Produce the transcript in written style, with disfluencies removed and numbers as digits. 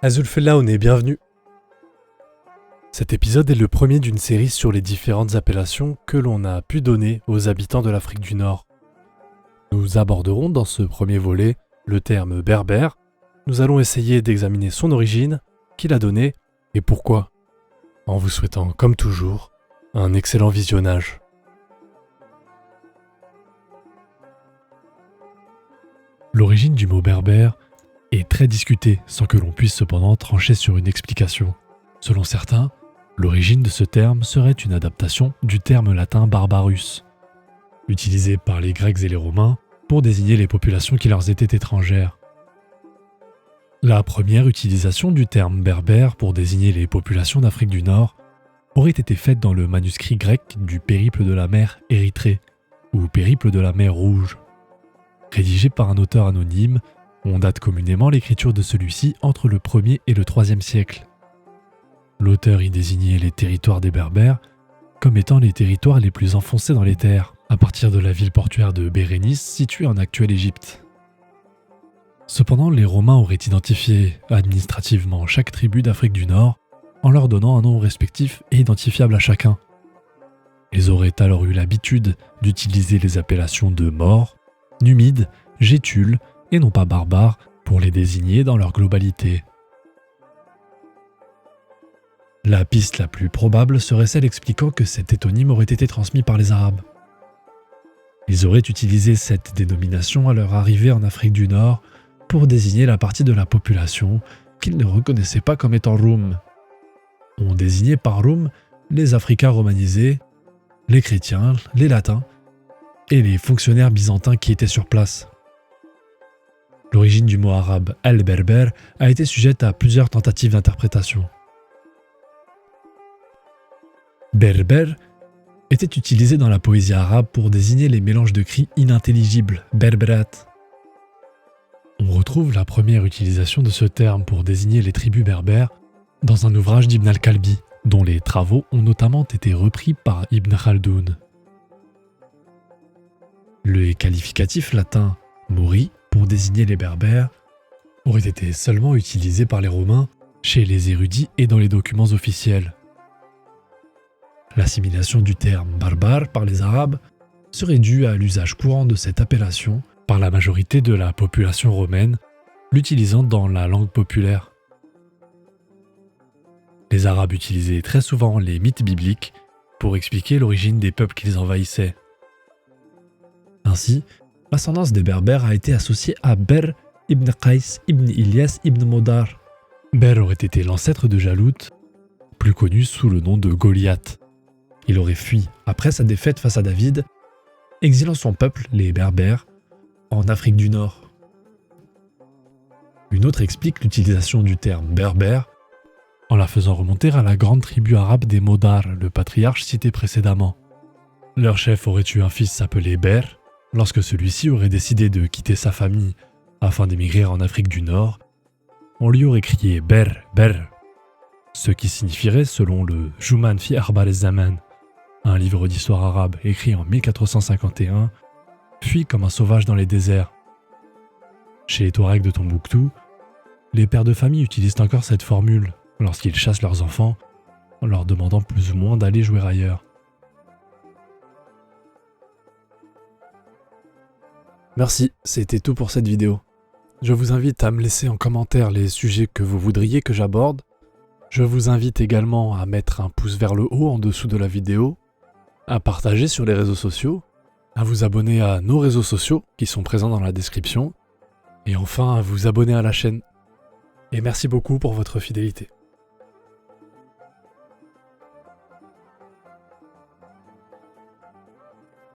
Azulfellaon et bienvenue. Cet épisode est le premier d'une série sur les différentes appellations que l'on a pu donner aux habitants de l'Afrique du Nord. Nous aborderons dans ce premier volet le terme berbère. Nous allons essayer d'examiner son origine, qui l'a donné et pourquoi. En vous souhaitant, comme toujours, un excellent visionnage. L'origine du mot berbère est très discutée sans que l'on puisse cependant trancher sur une explication. Selon certains, l'origine de ce terme serait une adaptation du terme latin barbarus, utilisé par les Grecs et les Romains pour désigner les populations qui leur étaient étrangères. La première utilisation du terme berbère pour désigner les populations d'Afrique du Nord aurait été faite dans le manuscrit grec du Périple de la mer Érythrée, ou Périple de la mer Rouge. Rédigé par un auteur anonyme, on date communément l'écriture de celui-ci entre le 1er et le 3e siècle. L'auteur y désignait les territoires des Berbères comme étant les territoires les plus enfoncés dans les terres, à partir de la ville portuaire de Bérénice située en actuelle Égypte. Cependant, les Romains auraient identifié administrativement chaque tribu d'Afrique du Nord en leur donnant un nom respectif et identifiable à chacun. Ils auraient alors eu l'habitude d'utiliser les appellations de Maures, Numides, Gétules et non pas barbares pour les désigner dans leur globalité. La piste la plus probable serait celle expliquant que cet étonyme aurait été transmis par les Arabes. Ils auraient utilisé cette dénomination à leur arrivée en Afrique du Nord pour désigner la partie de la population qu'ils ne reconnaissaient pas comme étant Roum. On désignait par Roum les Africains romanisés, les chrétiens, les latins et les fonctionnaires byzantins qui étaient sur place. L'origine du mot arabe al-berber a été sujette à plusieurs tentatives d'interprétation. Berber était utilisé dans la poésie arabe pour désigner les mélanges de cris inintelligibles, berberat. On retrouve la première utilisation de ce terme pour désigner les tribus berbères dans un ouvrage d'Ibn al-Kalbi, dont les travaux ont notamment été repris par Ibn Khaldoun. Le qualificatif latin « mori » pour désigner les berbères aurait été seulement utilisé par les Romains chez les érudits et dans les documents officiels. L'assimilation du terme « barbare » par les Arabes serait due à l'usage courant de cette appellation par la majorité de la population romaine, l'utilisant dans la langue populaire. Les Arabes utilisaient très souvent les mythes bibliques pour expliquer l'origine des peuples qu'ils envahissaient. Ainsi, l'ascendance des Berbères a été associée à Ber ibn Qais ibn Ilyas ibn Modar. Ber aurait été l'ancêtre de Jalout, plus connu sous le nom de Goliath. Il aurait fui après sa défaite face à David, exilant son peuple, les Berbères, en Afrique du Nord. Une autre explique l'utilisation du terme berbère en la faisant remonter à la grande tribu arabe des Modar, le patriarche cité précédemment. Leur chef aurait eu un fils appelé Ber. Lorsque celui-ci aurait décidé de quitter sa famille afin d'émigrer en Afrique du Nord, on lui aurait crié Ber, Ber, ce qui signifierait, selon le Juman fi Akhbar al-Zaman, un livre d'histoire arabe écrit en 1451, fuit comme un sauvage dans les déserts. Chez les Touaregs de Tombouctou, les pères de famille utilisent encore cette formule lorsqu'ils chassent leurs enfants en leur demandant plus ou moins d'aller jouer ailleurs. Merci, c'était tout pour cette vidéo. Je vous invite à me laisser en commentaire les sujets que vous voudriez que j'aborde. Je vous invite également à mettre un pouce vers le haut en dessous de la vidéo, à partager sur les réseaux sociaux, à vous abonner à nos réseaux sociaux qui sont présents dans la description, et enfin à vous abonner à la chaîne. Et merci beaucoup pour votre fidélité.